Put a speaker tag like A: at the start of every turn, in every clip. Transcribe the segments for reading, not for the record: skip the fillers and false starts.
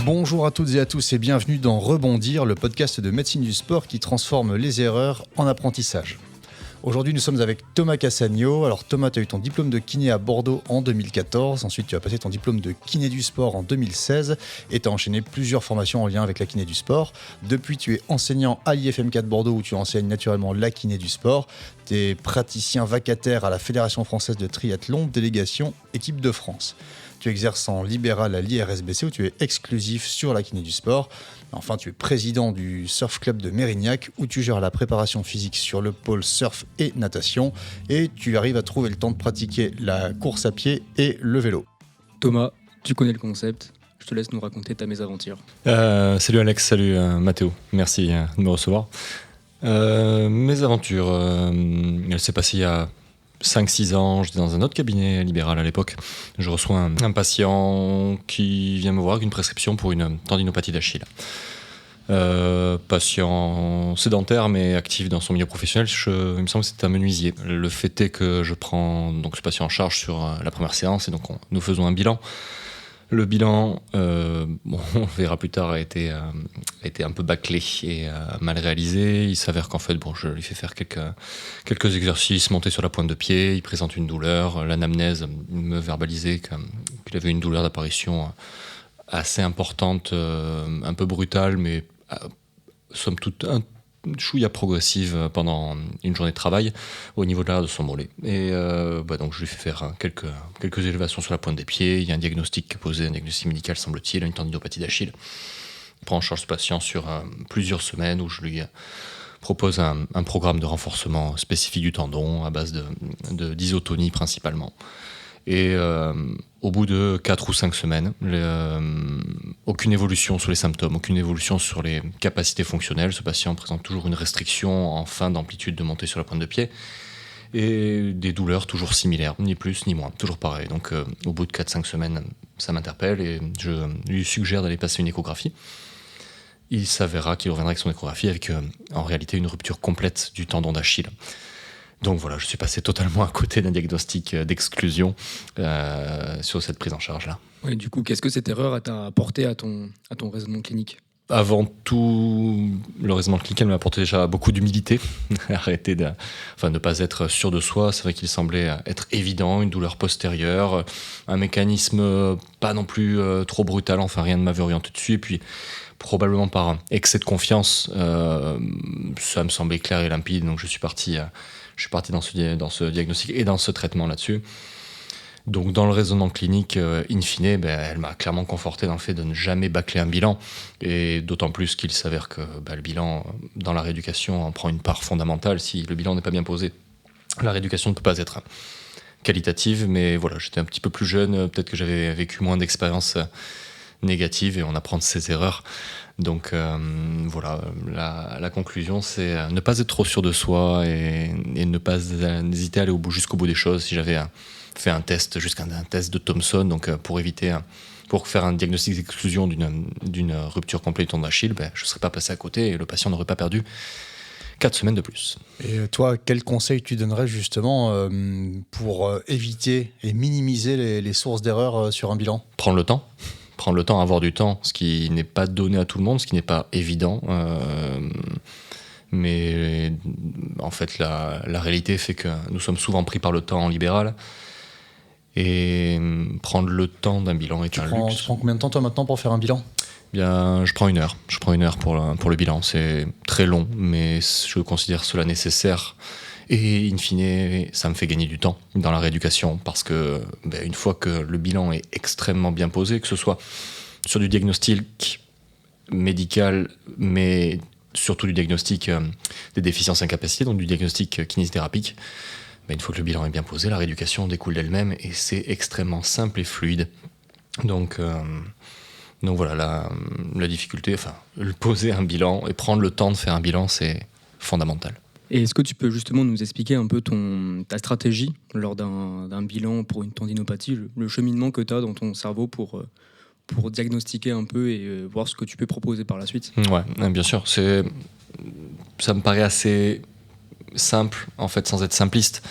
A: Bonjour à toutes et à tous et bienvenue dans Rebondir, le podcast de médecine du sport qui transforme les erreurs en apprentissage. Aujourd'hui, nous sommes avec Thomas Cassagno. Alors Thomas, tu as eu ton diplôme de kiné à Bordeaux en 2014. Ensuite, tu as passé ton diplôme de kiné du sport en 2016 et tu as enchaîné plusieurs formations en lien avec la kiné du sport. Depuis, tu es enseignant à l'IFM4 Bordeaux où tu enseignes naturellement la kiné du sport. Tu es praticien vacataire à la Fédération française de triathlon, délégation équipe de France. Tu exerces en libéral à l'IRSBC où tu es exclusif sur la kiné du sport. Enfin, tu es président du Surf Club de Mérignac où tu gères la préparation physique sur le pôle surf et natation. Et tu arrives à trouver le temps de pratiquer la course à pied et le vélo.
B: Thomas, tu connais le concept. Je te laisse nous raconter ta mésaventure.
C: Salut Alex, salut Mathéo. Merci de me recevoir. Mes aventures, elle s'est passée il y a 5-6 ans, j'étais dans un autre cabinet libéral à l'époque. Je reçois un patient qui vient me voir avec une prescription pour une tendinopathie d'Achille. Patient sédentaire mais actif dans son milieu professionnel, il me semble que c'était un menuisier. Le fait est que je prends donc ce patient en charge sur la première séance et donc nous faisons un bilan. Le bilan, on verra plus tard, a été un peu bâclé et mal réalisé. Il s'avère qu'en fait, je lui fais faire quelques exercices, monter sur la pointe de pied. Il présente une douleur. L'anamnèse me verbalisait qu'il avait une douleur d'apparition assez importante, un peu brutale, mais somme toute chouïa progressive pendant une journée de travail au niveau de l'arrière de son mollet. Et donc je lui fais faire quelques élévations sur la pointe des pieds. Il y a un diagnostic qui est posé, un diagnostic médical semble-t-il, une tendinopathie d'Achille. Je prends en charge ce patient sur plusieurs semaines où je lui propose un programme de renforcement spécifique du tendon à base d'isotonie principalement. Et au bout de 4 ou 5 semaines, aucune évolution sur les symptômes, aucune évolution sur les capacités fonctionnelles. Ce patient présente toujours une restriction en fin d'amplitude de montée sur la pointe de pied et des douleurs toujours similaires, ni plus ni moins, toujours pareil. Donc au bout de 4-5 semaines, ça m'interpelle et je lui suggère d'aller passer une échographie. Il s'avérera qu'il reviendra avec son échographie avec en réalité une rupture complète du tendon d'Achille. Donc voilà, je suis passé totalement à côté d'un diagnostic d'exclusion sur cette prise en charge-là.
B: Ouais, du coup, qu'est-ce que cette erreur t'a apporté à ton raisonnement clinique ?
C: Avant tout, le raisonnement clinique m'a apporté déjà beaucoup d'humilité. Arrêter ne pas être sûr de soi. C'est vrai qu'il semblait être évident, une douleur postérieure, un mécanisme pas non plus trop brutal, enfin rien ne m'avait orienté dessus. Et puis, probablement par excès de confiance, ça me semblait clair et limpide, donc je suis parti dans ce diagnostic et dans ce traitement là-dessus. Donc dans le raisonnement clinique, in fine, elle m'a clairement conforté dans le fait de ne jamais bâcler un bilan, et d'autant plus qu'il s'avère que le bilan dans la rééducation en prend une part fondamentale. Si le bilan n'est pas bien posé, la rééducation ne peut pas être qualitative, mais voilà, j'étais un petit peu plus jeune, peut-être que j'avais vécu moins d'expériences négatives et on apprend de ses erreurs. Donc voilà, la conclusion, c'est ne pas être trop sûr de soi et ne pas hésiter à aller jusqu'au bout des choses. Si j'avais fait un test, un test de Thomson, donc pour faire un diagnostic d'exclusion d'une rupture complète du tendon d'Achille, je ne serais pas passé à côté et le patient n'aurait pas perdu 4 semaines de plus.
A: Et toi, quel conseil tu donnerais justement pour éviter et minimiser les sources d'erreurs sur un bilan ?
C: Prendre le temps, avoir du temps, ce qui n'est pas donné à tout le monde, ce qui n'est pas évident. Mais en fait, la réalité fait que nous sommes souvent pris par le temps en libéral. Et prendre le temps d'un bilan est un luxe.
A: Tu prends combien de temps toi maintenant pour faire un bilan ?
C: Bien, je prends 1 heure. Je prends 1 heure pour le bilan. C'est très long, mais je considère cela nécessaire. Et in fine, ça me fait gagner du temps dans la rééducation parce que une fois que le bilan est extrêmement bien posé, que ce soit sur du diagnostic médical, mais surtout du diagnostic des déficiences incapacités, donc du diagnostic kinésithérapique, une fois que le bilan est bien posé, la rééducation découle d'elle-même et c'est extrêmement simple et fluide. Donc voilà, la difficulté, poser un bilan et prendre le temps de faire un bilan, c'est fondamental.
B: Et est-ce que tu peux justement nous expliquer un peu ta stratégie lors d'un bilan pour une tendinopathie, le cheminement que tu as dans ton cerveau pour diagnostiquer un peu et voir ce que tu peux proposer par la suite ?
C: Ouais, bien sûr. Ça me paraît assez simple, en fait, sans être simpliste.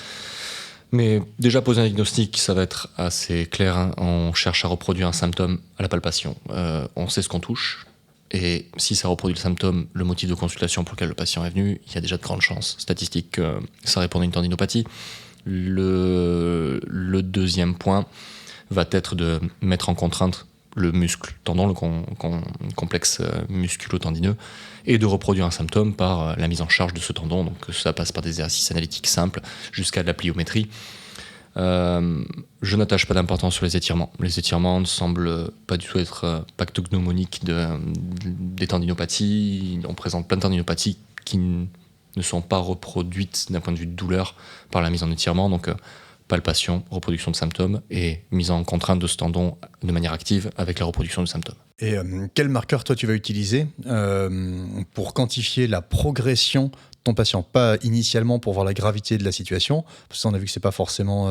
C: Mais déjà, poser un diagnostic, ça va être assez clair. Hein. On cherche à reproduire un symptôme à la palpation. On sait ce qu'on touche. Et si ça reproduit le symptôme, le motif de consultation pour lequel le patient est venu, il y a déjà de grandes chances statistiques que ça répond à une tendinopathie. Le deuxième point va être de mettre en contrainte le muscle tendon, le complexe musculo-tendineux, et de reproduire un symptôme par la mise en charge de ce tendon. Donc ça passe par des exercices analytiques simples jusqu'à de la pliométrie. Je n'attache pas d'importance sur les étirements. Les étirements ne semblent pas du tout être pathognomoniques des tendinopathies. On présente plein de tendinopathies qui ne sont pas reproduites d'un point de vue de douleur par la mise en étirement. Donc palpation, reproduction de symptômes et mise en contrainte de ce tendon de manière active avec la reproduction de symptômes.
A: Et quel marqueur, toi, tu vas utiliser pour quantifier la progression de ton patient? Pas initialement pour voir la gravité de la situation, parce qu'on a vu que c'est pas forcément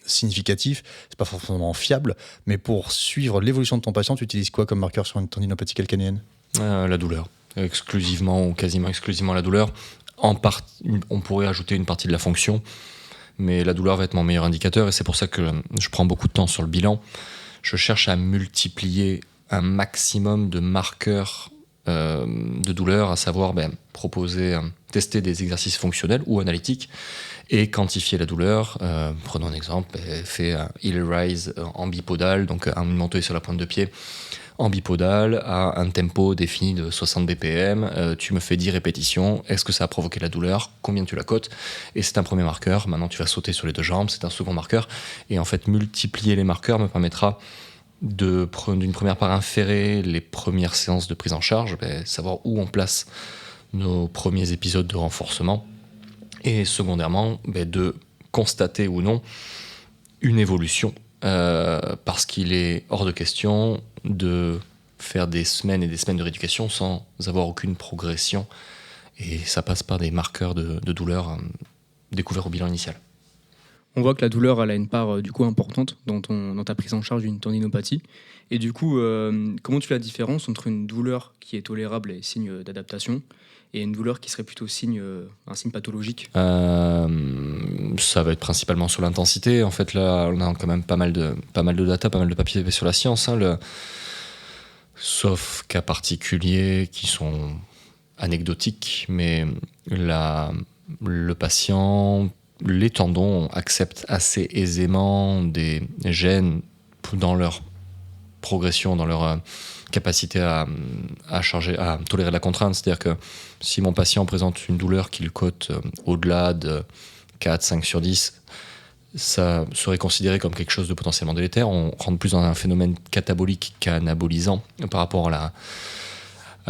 A: significatif, c'est pas forcément fiable, mais pour suivre l'évolution de ton patient, tu utilises quoi comme marqueur sur une tendinopathie calcanéenne?
C: La douleur, exclusivement ou quasiment exclusivement la douleur. On pourrait ajouter une partie de la fonction, mais la douleur va être mon meilleur indicateur et c'est pour ça que je prends beaucoup de temps sur le bilan. Je cherche à multiplier un maximum de marqueurs de douleur, à savoir tester des exercices fonctionnels ou analytiques et quantifier la douleur. Prenons un exemple, fait un heel rise en bipodal, donc une montée sur la pointe de pied en bipodal à un tempo défini de 60 BPM, tu me fais 10 répétitions, est-ce que ça a provoqué la douleur, combien tu la cotes, et c'est un premier marqueur. Maintenant tu vas sauter sur les deux jambes, c'est un second marqueur, et en fait multiplier les marqueurs me permettra d'une première part inférer les premières séances de prise en charge, savoir où on place nos premiers épisodes de renforcement, et secondairement de constater ou non une évolution, parce qu'il est hors de question de faire des semaines et des semaines de rééducation sans avoir aucune progression, et ça passe par des marqueurs de douleur découverts au bilan initial.
B: On voit que la douleur, elle a une part du coup importante dans ta prise en charge d'une tendinopathie. Et du coup, comment tu fais la différence entre une douleur qui est tolérable et signe d'adaptation et une douleur qui serait plutôt un signe pathologique?
C: Ça va être principalement sur l'intensité. En fait, là, on a quand même pas mal de data, pas mal de papiers sur la science. Hein, sauf cas particuliers qui sont anecdotiques, mais le patient, les tendons acceptent assez aisément des gènes dans leur progression, dans leur capacité à tolérer la contrainte. C'est-à-dire que si mon patient présente une douleur qu'il cote au-delà de 4, 5 sur 10, ça serait considéré comme quelque chose de potentiellement délétère. On rentre plus dans un phénomène catabolique qu'anabolisant par rapport à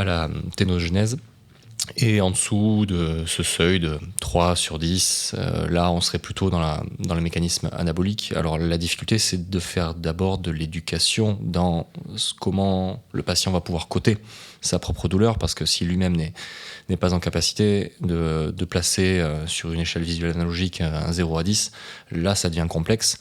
C: la ténogenèse. Et en dessous de ce seuil de 3 sur 10, là on serait plutôt dans le mécanisme anabolique. Alors la difficulté, c'est de faire d'abord de l'éducation dans comment le patient va pouvoir coter sa propre douleur, parce que si lui-même n'est pas en capacité de placer sur une échelle visuelle analogique un 0 à 10, là ça devient complexe.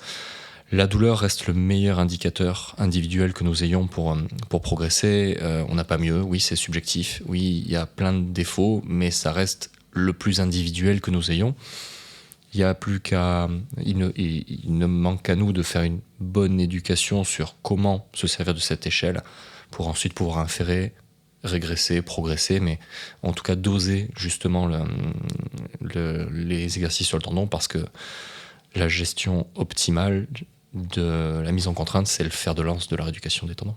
C: La douleur reste le meilleur indicateur individuel que nous ayons pour progresser. On n'a pas mieux, oui c'est subjectif, oui il y a plein de défauts, mais ça reste le plus individuel que nous ayons. Il ne manque qu'à nous de faire une bonne éducation sur comment se servir de cette échelle pour ensuite pouvoir inférer, régresser, progresser, mais en tout cas doser justement les exercices sur le tendon, parce que la gestion optimale de la mise en contrainte, c'est le fer de lance de la rééducation des tendons.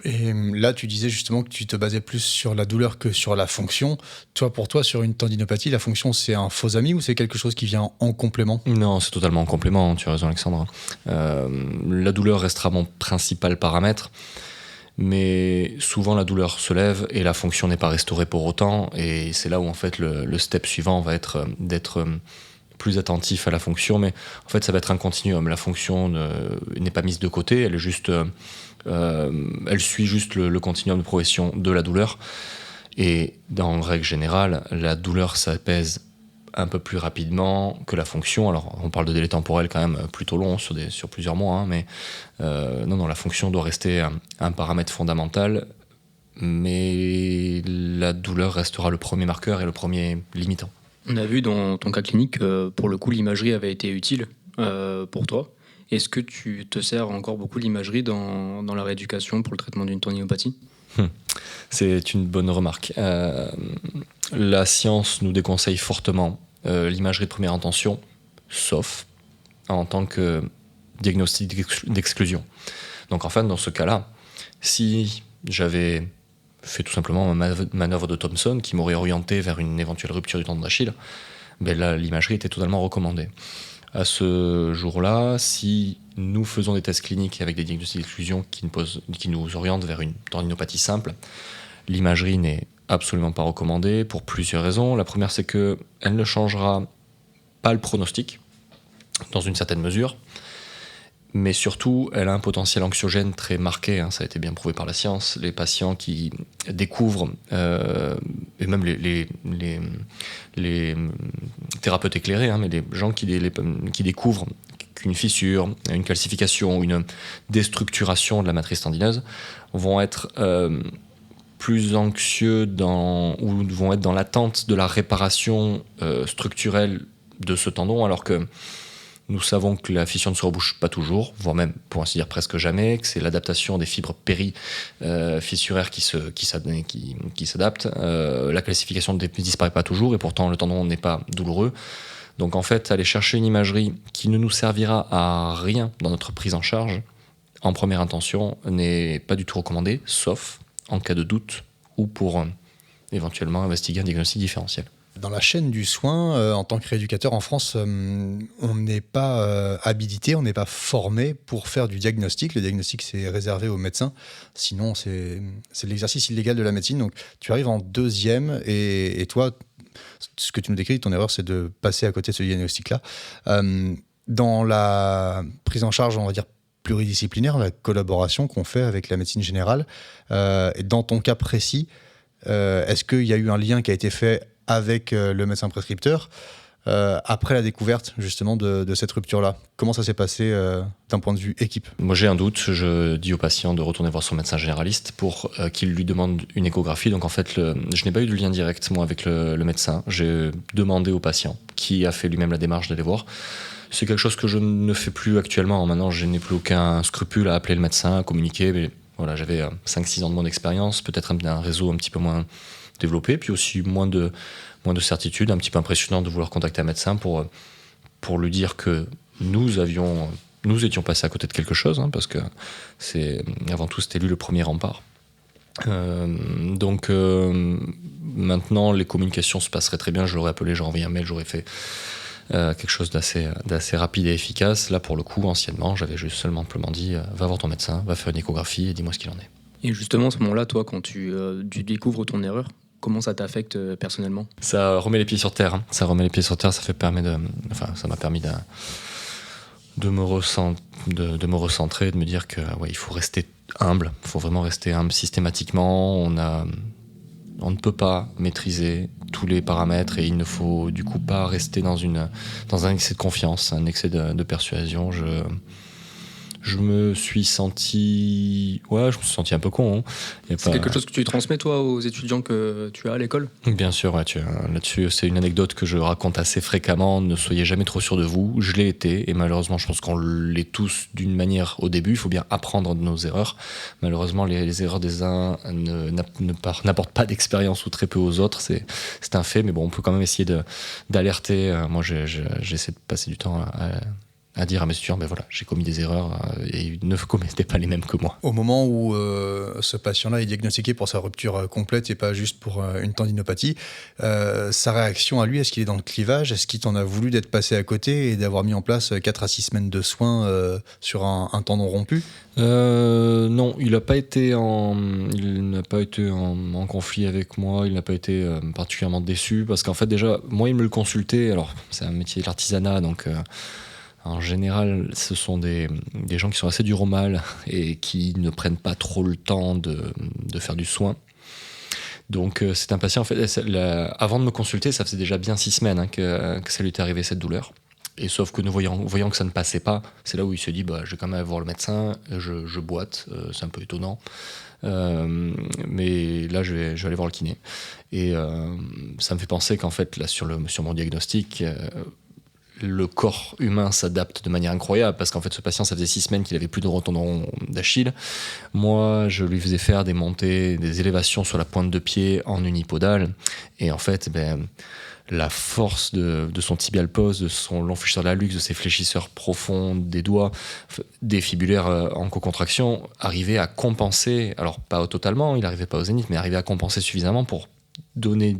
A: Et là, tu disais justement que tu te basais plus sur la douleur que sur la fonction. Pour toi, sur une tendinopathie, la fonction, c'est un faux ami ou c'est quelque chose qui vient en complément?
C: Non, c'est totalement en complément, tu as raison Alexandre. La douleur restera mon principal paramètre, mais souvent la douleur se lève et la fonction n'est pas restaurée pour autant, et c'est là où en fait le step suivant va être d'être plus attentif à la fonction, mais en fait ça va être un continuum. La fonction n'est pas mise de côté, elle est juste, elle suit juste le continuum de progression de la douleur, et dans règle générale la douleur s'apaise un peu plus rapidement que la fonction. Alors on parle de délai temporel quand même plutôt long sur plusieurs mois, hein, mais non, la fonction doit rester un paramètre fondamental, mais la douleur restera le premier marqueur et le premier limitant.
B: On a vu dans ton cas clinique que pour le coup l'imagerie avait été utile pour toi. Est-ce que tu te sers encore beaucoup l'imagerie dans la rééducation pour le traitement d'une tendinopathie ?
C: C'est une bonne remarque. La science nous déconseille fortement l'imagerie de première intention, sauf en tant que diagnostic d'exclusion. Donc en fait, dans ce cas-là, si j'avais fait tout simplement ma manœuvre de Thompson qui m'aurait orienté vers une éventuelle rupture du tendon d'Achille, ben là, l'imagerie était totalement recommandée. À ce jour-là, si nous faisons des tests cliniques avec des diagnostics d'exclusion qui nous orientent vers une tendinopathie simple, l'imagerie n'est absolument pas recommandée pour plusieurs raisons. La première, c'est qu'elle ne changera pas le pronostic, dans une certaine mesure, mais surtout, elle a un potentiel anxiogène très marqué, ça a été bien prouvé par la science. Les patients qui découvrent, et même les thérapeutes éclairés, mais les gens qui découvrent qu'une fissure, une calcification, une déstructuration de la matrice tendineuse vont être plus anxieux ou vont être dans l'attente de la réparation structurelle de ce tendon, alors que nous savons que la fission ne se rebouche pas toujours, voire même, pour ainsi dire, presque jamais, que c'est l'adaptation des fibres péri-fissuraires qui s'adaptent. La calcification ne disparaît pas toujours, et pourtant le tendon n'est pas douloureux. Donc en fait, aller chercher une imagerie qui ne nous servira à rien dans notre prise en charge, en première intention, n'est pas du tout recommandé, sauf en cas de doute ou pour éventuellement investiguer un diagnostic différentiel.
A: Dans la chaîne du soin, en tant que rééducateur en France, on n'est pas habilité, on n'est pas formé pour faire du diagnostic. Le diagnostic, c'est réservé aux médecins. Sinon, c'est l'exercice illégal de la médecine. Donc, tu arrives en deuxième et toi, ce que tu nous décris, ton erreur, c'est de passer à côté de ce diagnostic-là. Dans la prise en charge, on va dire, pluridisciplinaire, la collaboration qu'on fait avec la médecine générale, et dans ton cas précis, est-ce qu'il y a eu un lien qui a été fait avec le médecin prescripteur après la découverte justement de cette rupture-là? Comment ça s'est passé d'un point de vue équipe?
C: Moi j'ai un doute, je dis au patient de retourner voir son médecin généraliste pour qu'il lui demande une échographie. Donc en fait, je n'ai pas eu de lien direct moi avec le médecin. J'ai demandé au patient qui a fait lui-même la démarche d'aller voir. C'est quelque chose que je ne fais plus actuellement. Maintenant, je n'ai plus aucun scrupule à appeler le médecin, à communiquer. Mais voilà, j'avais 5-6 ans de mon expérience, peut-être un réseau un petit peu moins développé, puis aussi moins de certitude, un petit peu impressionnant de vouloir contacter un médecin pour lui dire que nous étions passés à côté de quelque chose, parce que avant tout c'était lui le premier rempart. Donc maintenant les communications se passeraient très bien, je l'aurais appelé, j'aurais envoyé un mail, j'aurais fait quelque chose d'assez rapide et efficace. Là pour le coup, anciennement, j'avais juste simplement dit va voir ton médecin, va faire une échographie et dis-moi ce qu'il en est.
B: Et justement, à ce moment-là, toi, quand tu découvres ton erreur, comment ça t'affecte personnellement ?
C: Ça remet les pieds sur terre. Ça remet les pieds sur terre. Ça m'a permis de me recentrer, de me dire que il faut rester humble. Il faut vraiment rester humble systématiquement. On ne peut pas maîtriser tous les paramètres et il ne faut du coup pas rester dans un excès de confiance, un excès de persuasion. Je me suis senti un peu con.
B: C'est quelque chose que tu transmets, toi, aux étudiants que tu as à l'école ?
C: Bien sûr, là-dessus, c'est une anecdote que je raconte assez fréquemment. Ne soyez jamais trop sûr de vous. Je l'ai été, et malheureusement, je pense qu'on l'est tous d'une manière au début. Il faut bien apprendre de nos erreurs. Malheureusement, les erreurs des uns n'apportent pas d'expérience ou très peu aux autres. C'est un fait, mais bon, on peut quand même essayer d'alerter. Moi, j'essaie de passer du temps à dire à mes étudiants, j'ai commis des erreurs et ne commettez pas les mêmes que moi.
A: Au moment où ce patient-là est diagnostiqué pour sa rupture complète et pas juste pour une tendinopathie, sa réaction à lui, est-ce qu'il est dans le clivage? Est-ce qu'il t'en a voulu d'être passé à côté et d'avoir mis en place 4 à 6 semaines de soins sur un tendon rompu?
C: Non, il n'a pas été en conflit avec moi, il n'a pas été particulièrement déçu, parce qu'en fait déjà, moi il me le consultait, alors c'est un métier de l'artisanat, donc... En général, ce sont des gens qui sont assez durs au mal et qui ne prennent pas trop le temps de faire du soin. Donc c'est un patient, en fait, avant de me consulter, ça faisait déjà bien 6 semaines que ça lui était arrivé, cette douleur. Et sauf que voyant que ça ne passait pas, c'est là où il se dit je vais quand même aller voir le médecin, je boite, c'est un peu étonnant. Mais là, je vais aller voir le kiné. Et ça me fait penser qu'en fait, là, sur mon diagnostic, le corps humain s'adapte de manière incroyable, parce qu'en fait, ce patient, ça faisait 6 semaines qu'il avait plus de tendon d'Achille. Moi, je lui faisais faire des montées, des élévations sur la pointe de pied en unipodal. Et en fait, la force de son tibial post, de son long fléchisseur de la luxe, de ses fléchisseurs profonds des doigts, des fibulaires en co-contraction, arrivait à compenser, alors pas totalement, il n'arrivait pas au zénith, mais arrivait à compenser suffisamment pour donner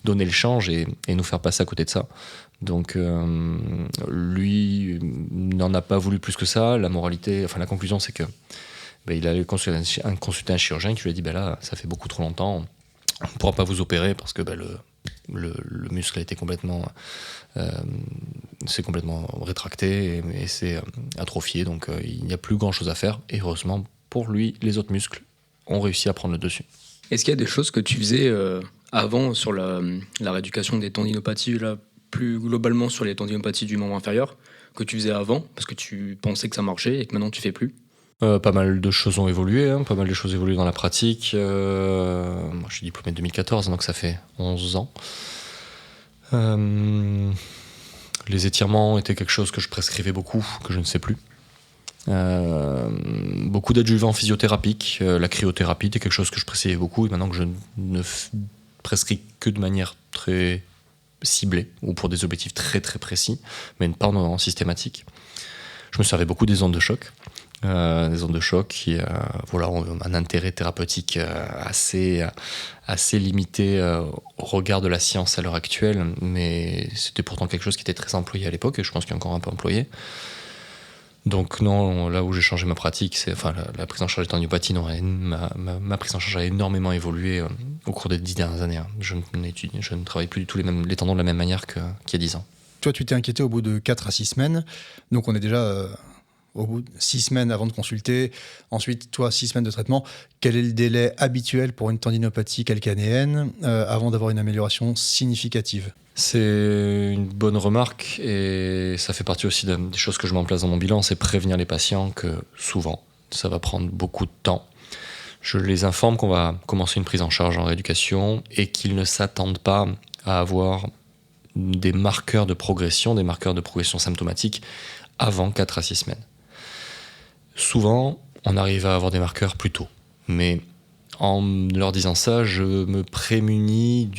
C: le change et nous faire passer à côté de ça. Donc lui n'en a pas voulu plus que ça. La conclusion, c'est que il allait consulter un chirurgien qui lui a dit là, ça fait beaucoup trop longtemps, on ne pourra pas vous opérer parce que le muscle a été c'est complètement rétracté et c'est atrophié, donc il n'y a plus grand chose à faire. Et heureusement pour lui, les autres muscles ont réussi à prendre le dessus.
B: Est-ce qu'il y a des choses que tu faisais avant sur la rééducation des tendinopathies, là, plus globalement sur les tendinopathies du membre inférieur, que tu faisais avant parce que tu pensais que ça marchait et que maintenant tu fais plus?
C: Pas mal de choses ont évolué, pas mal de choses évoluent dans la pratique. Moi, je suis diplômé de 2014, donc ça fait 11 ans. Les étirements étaient quelque chose que je prescrivais beaucoup, que je ne sais plus. Beaucoup d'adjuvants physiothérapiques. La cryothérapie était quelque chose que je prescrivais beaucoup, et maintenant que je ne prescris que de manière très ciblée ou pour des objectifs très très précis, mais pas en systématique. Je me servais beaucoup des ondes de choc. Des ondes de choc qui ont un intérêt thérapeutique assez limité au regard de la science à l'heure actuelle, mais c'était pourtant quelque chose qui était très employé à l'époque, et je pense qu'il est encore un peu employé. Donc non, là où j'ai changé ma pratique, la prise en charge des tendinopathies, ma prise en charge a énormément évolué au cours des 10 dernières années. Je ne travaille plus du tout les tendons de la même manière qu'il y a 10 ans.
A: Toi, tu t'es inquiété au bout de 4 à 6 semaines, donc on est déjà... au bout de 6 semaines avant de consulter, ensuite, toi, 6 semaines de traitement. Quel est le délai habituel pour une tendinopathie calcanéenne avant d'avoir une amélioration significative?
C: C'est une bonne remarque, et ça fait partie aussi des choses que je mets en place dans mon bilan, c'est prévenir les patients que souvent, ça va prendre beaucoup de temps. Je les informe qu'on va commencer une prise en charge en rééducation et qu'ils ne s'attendent pas à avoir des marqueurs de progression symptomatique avant 4 à 6 semaines. Souvent, on arrive à avoir des marqueurs plus tôt. Mais en leur disant ça, je me prémunis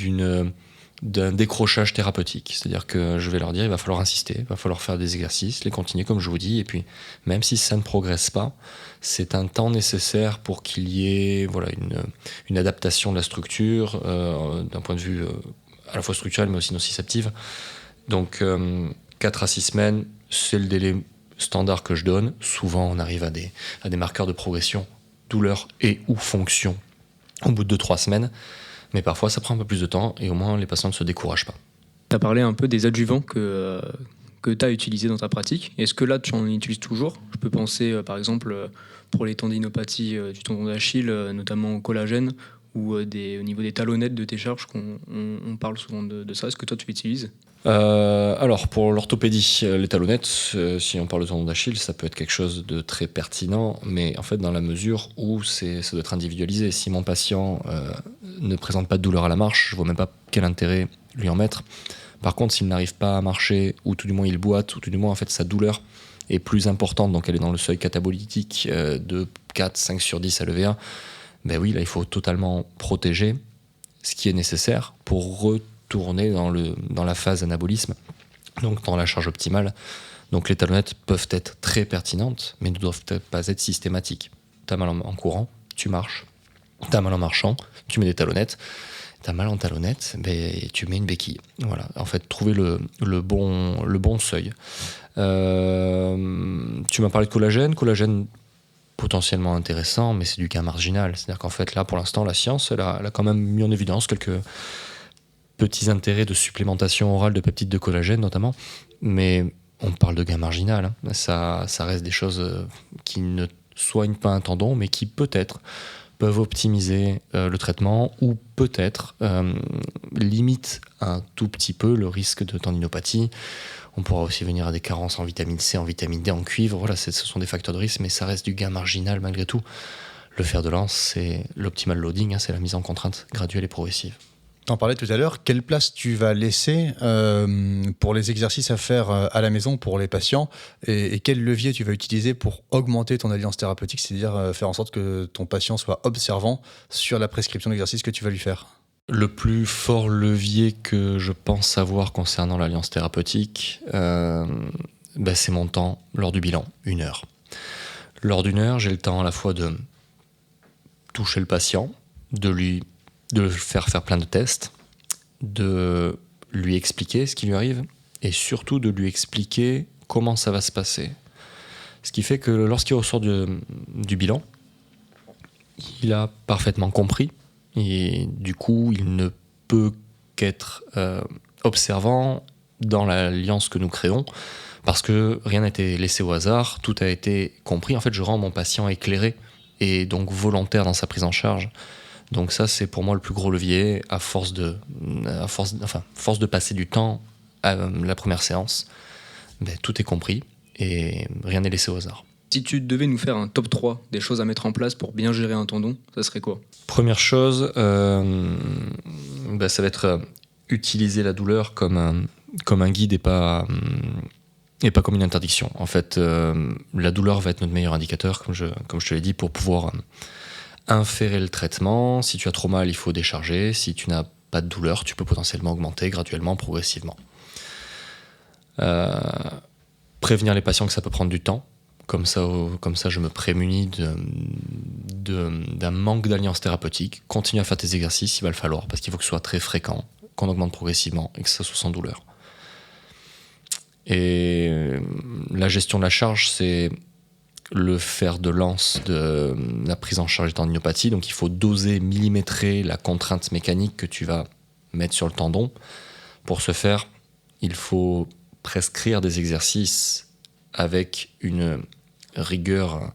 C: d'un décrochage thérapeutique. C'est-à-dire que je vais leur dire, il va falloir insister, il va falloir faire des exercices, les continuer comme je vous dis. Et puis, même si ça ne progresse pas, c'est un temps nécessaire pour qu'il y ait une adaptation de la structure, d'un point de vue à la fois structurel, mais aussi nociceptive. Donc, 4 à 6 semaines, c'est le délai standard que je donne. Souvent, on arrive à des marqueurs de progression, douleur et ou fonction au bout de 2-3 semaines. Mais parfois, ça prend un peu plus de temps, et au moins, les patients ne se découragent pas.
B: Tu as parlé un peu des adjuvants que tu as utilisés dans ta pratique. Est-ce que là, tu en utilises toujours? Je peux penser, par exemple, pour les tendinopathies du tendon d'Achille, notamment au collagène, ou au niveau des talonnettes de tes charges, on parle souvent de ça. Est-ce que toi, tu l'utilises?
C: Alors, pour l'orthopédie, les talonnettes, si on parle de tendon d'Achille, ça peut être quelque chose de très pertinent, mais en fait, dans la mesure où ça doit être individualisé. Si mon patient ne présente pas de douleur à la marche, je ne vois même pas quel intérêt lui en mettre. Par contre, s'il n'arrive pas à marcher, ou tout du moins il boite, ou tout du moins en fait, sa douleur est plus importante, donc elle est dans le seuil catabolytique de 4, 5 sur 10 à l'EVA, ben oui, là, il faut totalement protéger ce qui est nécessaire pour retourner dans la phase anabolisme, donc dans la charge optimale. Donc les talonnettes peuvent être très pertinentes, mais ne doivent pas être systématiques. T'as mal en courant, tu marches. T'as mal en marchant, tu mets des talonnettes. T'as mal en talonnettes, tu mets une béquille. Voilà. En fait, trouver le bon seuil. Tu m'as parlé de collagène. Collagène, potentiellement intéressant, mais c'est du gain marginal. C'est-à-dire qu'en fait, là, pour l'instant, la science, elle a quand même mis en évidence quelques petits intérêts de supplémentation orale de peptides de collagène, notamment. Mais on parle de gain marginal. Ça reste des choses qui ne soignent pas un tendon, mais qui peut-être peuvent optimiser le traitement ou peut-être limite un tout petit peu le risque de tendinopathie. On pourra aussi venir à des carences en vitamine C, en vitamine D, en cuivre. Voilà, ce sont des facteurs de risque, mais ça reste du gain marginal malgré tout. Le fer de lance, c'est l'optimal loading, c'est la mise en contrainte graduelle et progressive.
A: T'en parlais tout à l'heure, quelle place tu vas laisser pour les exercices à faire à la maison pour les patients et quel levier tu vas utiliser pour augmenter ton alliance thérapeutique, c'est-à-dire faire en sorte que ton patient soit observant sur la prescription d'exercice que tu vas lui faire?
C: Le plus fort levier que je pense avoir concernant l'alliance thérapeutique, c'est mon temps lors du bilan, 1 heure. Lors d'1 heure, j'ai le temps à la fois de toucher le patient, de le faire plein de tests, de lui expliquer ce qui lui arrive et surtout de lui expliquer comment ça va se passer. Ce qui fait que lorsqu'il ressort du bilan, il a parfaitement compris et du coup il ne peut qu'être observant dans l'alliance que nous créons parce que rien n'a été laissé au hasard, tout a été compris. En fait, je rends mon patient éclairé et donc volontaire dans sa prise en charge. Donc ça, c'est pour moi le plus gros levier à force de passer du temps à la première séance. Tout est compris et rien n'est laissé au hasard.
B: Si tu devais nous faire un top 3 des choses à mettre en place pour bien gérer un tendon, ça serait quoi ?
C: Première chose, ça va être utiliser la douleur comme un guide et pas comme une interdiction. En fait, la douleur va être notre meilleur indicateur, comme je te l'ai dit, pour pouvoir inférer le traitement. Si tu as trop mal, il faut décharger. Si tu n'as pas de douleur, tu peux potentiellement augmenter graduellement, progressivement. Prévenir les patients que ça peut prendre du temps. Comme ça, je me prémunis d'un manque d'alliance thérapeutique. Continue à faire tes exercices, il va le falloir, parce qu'il faut que ce soit très fréquent, qu'on augmente progressivement et que ça soit sans douleur. Et la gestion de la charge, c'est le fer de lance de la prise en charge des tendinopathies. Donc il faut doser, millimétrer la contrainte mécanique que tu vas mettre sur le tendon. Pour ce faire, il faut prescrire des exercices avec une rigueur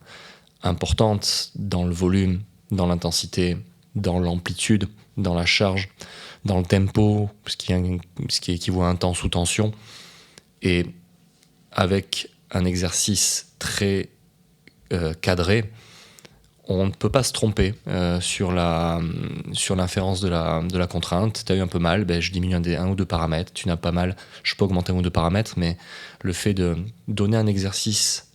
C: importante dans le volume, dans l'intensité, dans l'amplitude, dans la charge, dans le tempo, ce qui équivaut à un temps sous tension, et avec un exercice très cadré. On ne peut pas se tromper sur l'inférence de la contrainte. Tu as eu un peu mal, je diminue un ou deux paramètres. Tu n'as pas mal, je peux augmenter un ou deux paramètres, mais le fait de donner un exercice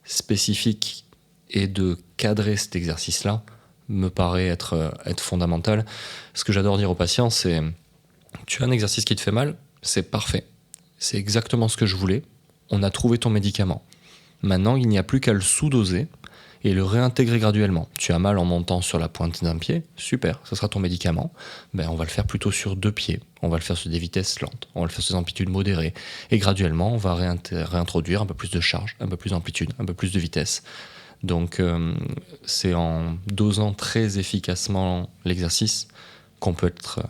C: spécifique et de cadrer cet exercice-là me paraît être fondamental. Ce que j'adore dire aux patients, c'est tu as un exercice qui te fait mal, c'est parfait. C'est exactement ce que je voulais. On a trouvé ton médicament. Maintenant, il n'y a plus qu'à le sous-doser et le réintégrer graduellement. Tu as mal en montant sur la pointe d'un pied, super, ça sera ton médicament. On va le faire plutôt sur 2 pieds, on va le faire sur des vitesses lentes, on va le faire sur des amplitudes modérées. Et graduellement, on va réintroduire un peu plus de charge, un peu plus d'amplitude, un peu plus de vitesse. Donc c'est en dosant très efficacement l'exercice qu'on peut être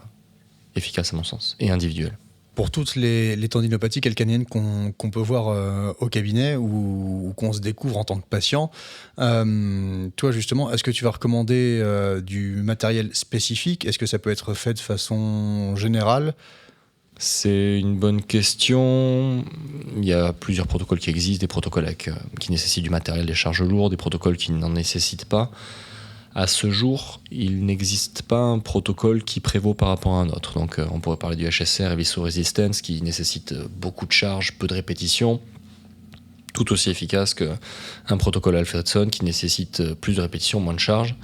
C: efficace à mon sens, et individuel.
A: Pour toutes les tendinopathies calcanéennes qu'on peut voir au cabinet ou qu'on se découvre en tant que patient, toi justement, est-ce que tu vas recommander du matériel spécifique ? Est-ce que ça peut être fait de façon générale ?
C: C'est une bonne question. Il y a plusieurs protocoles qui existent, des protocoles qui nécessitent du matériel, des charges lourdes, des protocoles qui n'en nécessitent pas. À ce jour, il n'existe pas un protocole qui prévaut par rapport à un autre. Donc on pourrait parler du HSR et Viso-Resistance qui nécessite beaucoup de charges, peu de répétitions, tout aussi efficace qu'un protocole Alfredson qui nécessite plus de répétitions, moins de charges.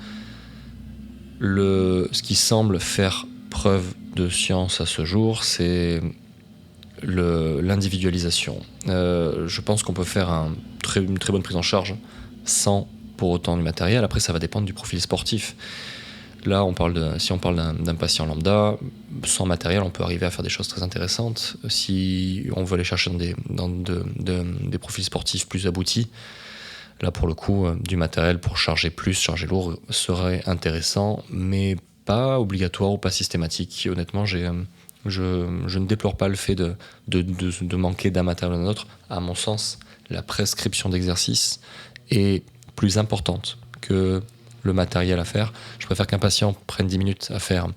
C: Ce qui semble faire preuve de science à ce jour, c'est l'individualisation. Je pense qu'on peut faire une très bonne prise en charge sans pour autant du matériel. Après, ça va dépendre du profil sportif. Là, si on parle d'un patient lambda, sans matériel, on peut arriver à faire des choses très intéressantes. Si on veut aller chercher dans des profils sportifs plus aboutis, là, pour le coup, du matériel pour charger plus, charger lourd, serait intéressant, mais pas obligatoire ou pas systématique. Honnêtement, je ne déplore pas le fait de manquer d'un matériel ou d'un autre. À mon sens, la prescription d'exercice est plus importante que le matériel à faire. Je préfère qu'un patient prenne 10 minutes à faire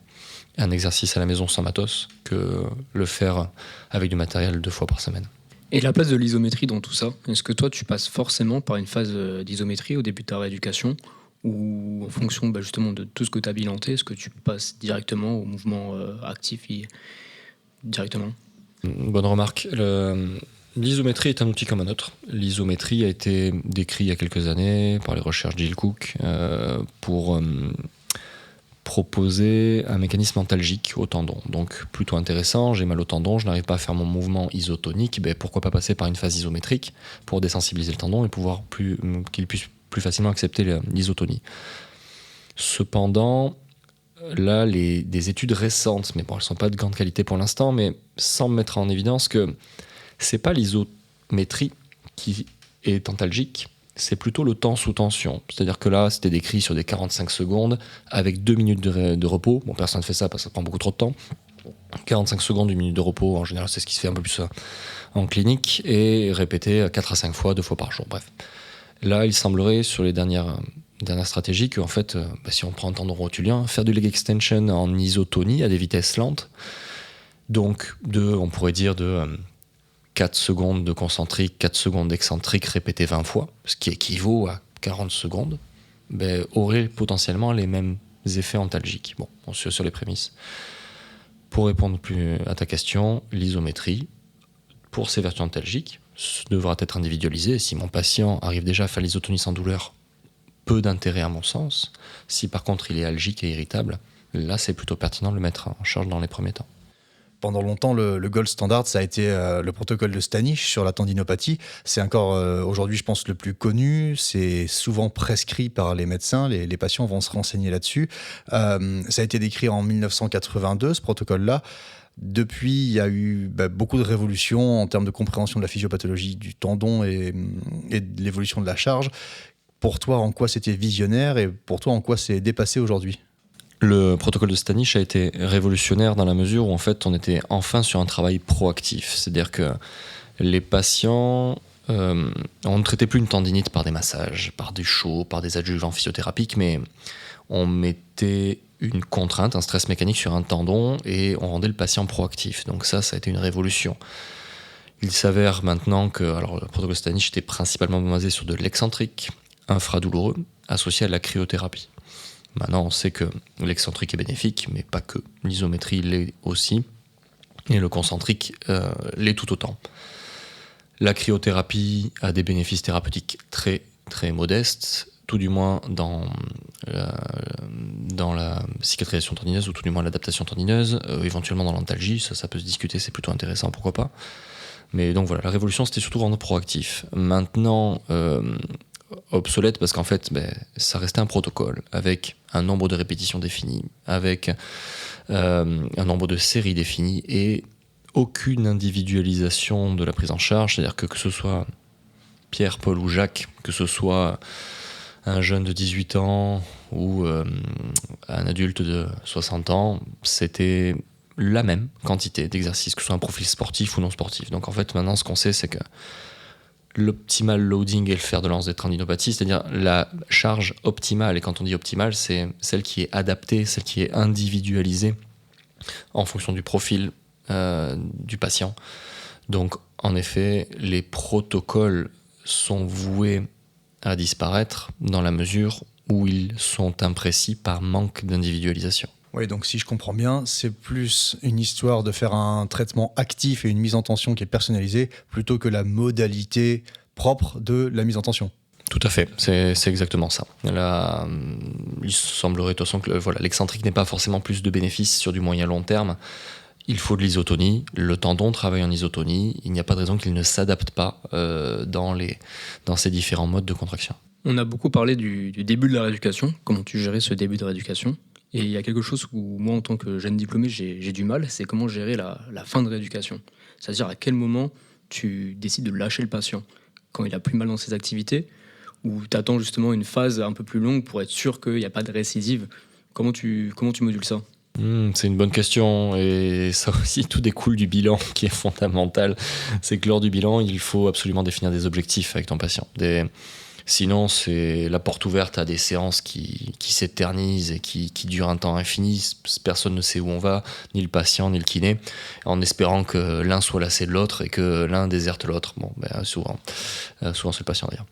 C: un exercice à la maison sans matos que le faire avec du matériel 2 fois par semaine.
B: Et la place de l'isométrie dans tout ça, est-ce que toi tu passes forcément par une phase d'isométrie au début de ta rééducation, ou en fonction justement de tout ce que tu as bilanté, est-ce que tu passes directement au mouvement actif directement?
C: Bonne remarque. L'isométrie est un outil comme un autre. L'isométrie a été décrit il y a quelques années par les recherches d'Jill Cook pour proposer un mécanisme antalgique au tendon. Donc plutôt intéressant, j'ai mal au tendon, je n'arrive pas à faire mon mouvement isotonique, pourquoi pas passer par une phase isométrique pour désensibiliser le tendon et pouvoir qu'il puisse plus facilement accepter l'isotonie. Cependant, là, des études récentes, mais bon, elles ne sont pas de grande qualité pour l'instant, mais semblent mettre en évidence que c'est pas l'isométrie qui est antalgique, c'est plutôt le temps sous tension. C'est-à-dire que là, c'était décrit sur des 45 secondes avec 2 minutes de repos. Bon, personne ne fait ça parce que ça prend beaucoup trop de temps. 45 secondes, 1 minute de repos, en général, c'est ce qui se fait un peu plus en clinique, et répété 4 à 5 fois, 2 fois par jour. Bref. Là, il semblerait, sur les dernières stratégies, qu'en fait, si on prend un tendon rotulien, faire du leg extension en isotonie à des vitesses lentes, donc on pourrait dire de 4 secondes de concentrique, 4 secondes d'excentrique répété 20 fois, ce qui équivaut à 40 secondes, aurait potentiellement les mêmes effets antalgiques. Bon, on suit sur les prémices. Pour répondre plus à ta question, l'isométrie, pour ses vertus antalgiques, devra être individualisée. Si mon patient arrive déjà à faire l'isotonie sans douleur, peu d'intérêt à mon sens. Si par contre il est algique et irritable, là c'est plutôt pertinent de le mettre en charge dans les premiers temps.
A: Pendant longtemps, le gold standard, ça a été le protocole de Stanish sur la tendinopathie. C'est encore aujourd'hui, je pense, le plus connu. C'est souvent prescrit par les médecins. Les patients vont se renseigner là-dessus. Ça a été décrit en 1982, ce protocole-là. Depuis, il y a eu beaucoup de révolutions en termes de compréhension de la physiopathologie du tendon et de l'évolution de la charge. Pour toi, en quoi c'était visionnaire, et pour toi, en quoi c'est dépassé aujourd'hui ?
C: Le protocole de Stanish a été révolutionnaire dans la mesure où en fait on était enfin sur un travail proactif. C'est-à-dire que les patients, on ne traitait plus une tendinite par des massages, par du chaud, par des adjuvants physiothérapiques, mais on mettait une contrainte, un stress mécanique sur un tendon et on rendait le patient proactif. Donc ça a été une révolution. Il s'avère maintenant que le protocole Stanish était principalement basé sur de l'excentrique infradouloureux associé à de la cryothérapie. Maintenant, on sait que l'excentrique est bénéfique, mais pas que. L'isométrie l'est aussi, et le concentrique l'est tout autant. La cryothérapie a des bénéfices thérapeutiques très, très modestes, tout du moins dans la cicatrisation tendineuse, ou tout du moins l'adaptation tendineuse, éventuellement dans l'antalgie, ça peut se discuter, c'est plutôt intéressant, pourquoi pas. Mais donc voilà, la révolution, c'était surtout rendre proactif. Maintenant, obsolète parce qu'en fait ça restait un protocole avec un nombre de répétitions définies, avec un nombre de séries définies et aucune individualisation de la prise en charge, c'est-à-dire que ce soit Pierre, Paul ou Jacques, que ce soit un jeune de 18 ans ou un adulte de 60 ans, c'était la même quantité d'exercices, que ce soit un profil sportif ou non sportif. Donc en fait maintenant ce qu'on sait, c'est que l'optimal loading est le fer de lance des tendinopathies, c'est-à-dire la charge optimale. Et quand on dit optimale, c'est celle qui est adaptée, celle qui est individualisée en fonction du profil du patient. Donc, en effet, les protocoles sont voués à disparaître dans la mesure où ils sont imprécis par manque d'individualisation.
A: Oui, donc si je comprends bien, c'est plus une histoire de faire un traitement actif et une mise en tension qui est personnalisée plutôt que la modalité propre de la mise en tension.
C: Tout à fait, c'est exactement ça. Là, il semblerait de toute façon que l'excentrique n'est pas forcément plus de bénéfices sur du moyen long terme. Il faut de l'isotonie, le tendon travaille en isotonie, il n'y a pas de raison qu'il ne s'adapte pas dans ces différents modes de contraction.
B: On a beaucoup parlé du début de la rééducation, comment tu gérais ce début de rééducation. Et il y a quelque chose où moi, en tant que jeune diplômé, j'ai du mal, c'est comment gérer la fin de rééducation. C'est-à-dire à quel moment tu décides de lâcher le patient, quand il a plus mal dans ses activités, ou tu attends justement une phase un peu plus longue pour être sûr qu'il n'y a pas de récidive. Comment tu modules ça ?
C: C'est une bonne question, et ça aussi tout découle du bilan qui est fondamental. C'est que lors du bilan, il faut absolument définir des objectifs avec ton patient. Sinon, c'est la porte ouverte à des séances qui s'éternisent et qui durent un temps infini. Personne ne sait où on va, ni le patient, ni le kiné, en espérant que l'un soit lassé de l'autre et que l'un déserte l'autre. Bon, souvent c'est le patient d'ailleurs.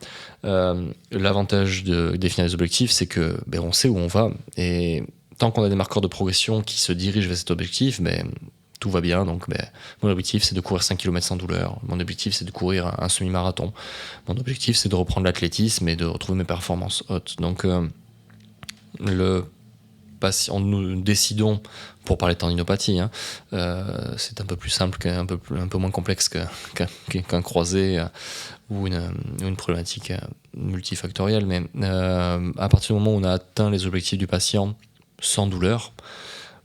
C: L'avantage de définir des objectifs, c'est que on sait où on va, et tant qu'on a des marqueurs de progression qui se dirigent vers cet objectif, tout va bien. Donc, mon objectif, c'est de courir 5 km sans douleur. Mon objectif, c'est de courir un semi-marathon. Mon objectif, c'est de reprendre l'athlétisme et de retrouver mes performances hautes. Donc, nous décidons, pour parler de tendinopathie, c'est un peu plus simple, un peu moins complexe qu'un croisé ou une problématique multifactorielle. Mais à partir du moment où on a atteint les objectifs du patient sans douleur,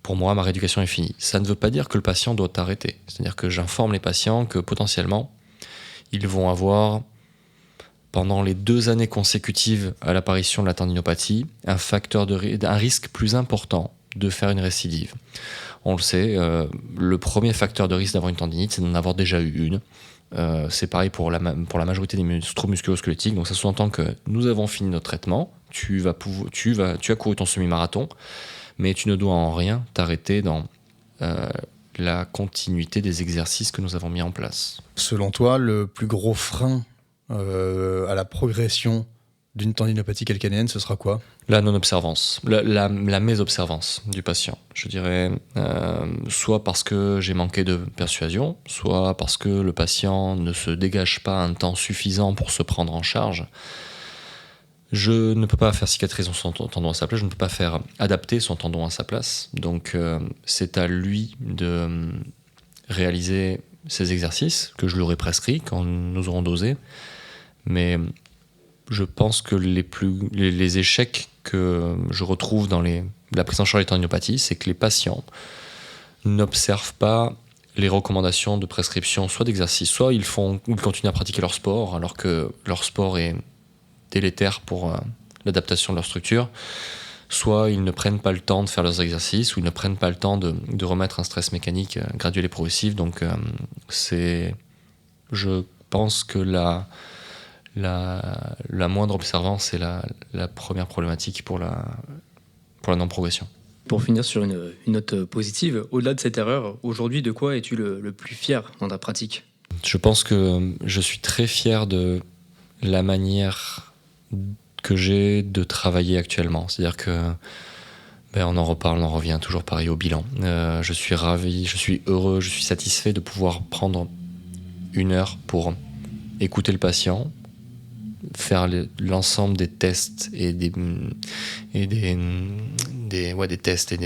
C: pour moi, ma rééducation est finie. Ça ne veut pas dire que le patient doit arrêter. C'est-à-dire que j'informe les patients que potentiellement, ils vont avoir, pendant les 2 années consécutives à l'apparition de la tendinopathie, un risque plus important de faire une récidive. On le sait, le premier facteur de risque d'avoir une tendinite, c'est d'en avoir déjà eu une. C'est pareil pour la majorité des troubles musculo-squelettiques. Donc ça sous-entend que nous avons fini notre traitement, tu as couru ton semi-marathon, mais tu ne dois en rien t'arrêter dans la continuité des exercices que nous avons mis en place.
A: Selon toi, le plus gros frein à la progression d'une tendinopathie calcanéenne, ce sera quoi ?
C: La non-observance, la mésobservance du patient. Je dirais soit parce que j'ai manqué de persuasion, soit parce que le patient ne se dégage pas un temps suffisant pour se prendre en charge. Je ne peux pas faire cicatriser son tendon à sa place, je ne peux pas faire adapter son tendon à sa place. Donc c'est à lui de réaliser ces exercices que je lui aurai prescrits quand nous aurons dosé. Mais je pense que les échecs que je retrouve dans la prise en charge des tendinopathies, c'est que les patients n'observent pas les recommandations de prescription, soit d'exercice, soit ils continuent à pratiquer leur sport alors que leur sport est délétère pour l'adaptation de leur structure, soit ils ne prennent pas le temps de faire leurs exercices, ou ils ne prennent pas le temps de remettre un stress mécanique graduel et progressif. Donc je pense que la moindre observance est la première problématique pour la non-progression.
B: Pour finir sur une note positive, au-delà de cette erreur, aujourd'hui, de quoi es-tu le plus fier dans ta pratique ?
C: Je pense que je suis très fier de la manière que j'ai de travailler actuellement. C'est-à-dire que on en reparle, on en revient toujours pareil au bilan. Je suis ravi, je suis heureux, je suis satisfait de pouvoir prendre 1 heure pour écouter le patient, faire l'ensemble des tests et des tests et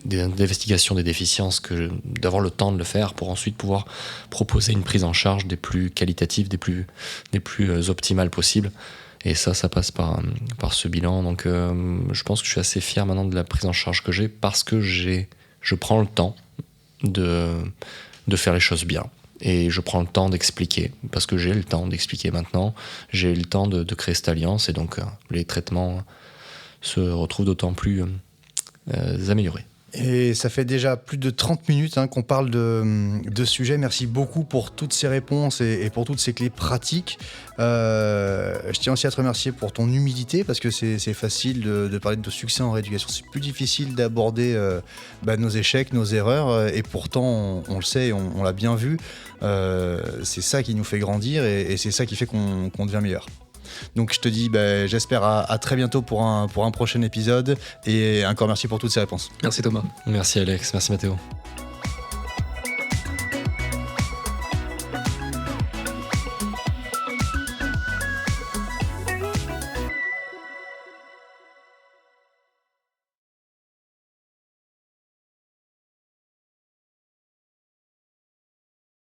C: des investigations des déficiences, d'avoir le temps de le faire pour ensuite pouvoir proposer une prise en charge des plus qualitatives, des plus optimales possibles. Et ça passe par ce bilan. Donc je pense que je suis assez fier maintenant de la prise en charge que j'ai, parce que je prends le temps de faire les choses bien. Et je prends le temps d'expliquer, parce que j'ai le temps d'expliquer maintenant. J'ai le temps de créer cette alliance, et donc les traitements se retrouvent d'autant plus améliorés.
A: Et ça fait déjà plus de 30 minutes qu'on parle de sujet. Merci beaucoup pour toutes ces réponses et pour toutes ces clés pratiques. Je tiens aussi à te remercier pour ton humilité, parce que c'est facile de parler de succès en rééducation. C'est plus difficile d'aborder nos échecs, nos erreurs. Et pourtant, on le sait, on l'a bien vu. C'est ça qui nous fait grandir, et c'est ça qui fait qu'on devient meilleur. Donc je te dis, j'espère à très bientôt pour un prochain épisode, et encore merci pour toutes ces réponses.
B: Merci Thomas.
C: Merci Alex, merci Mathéo.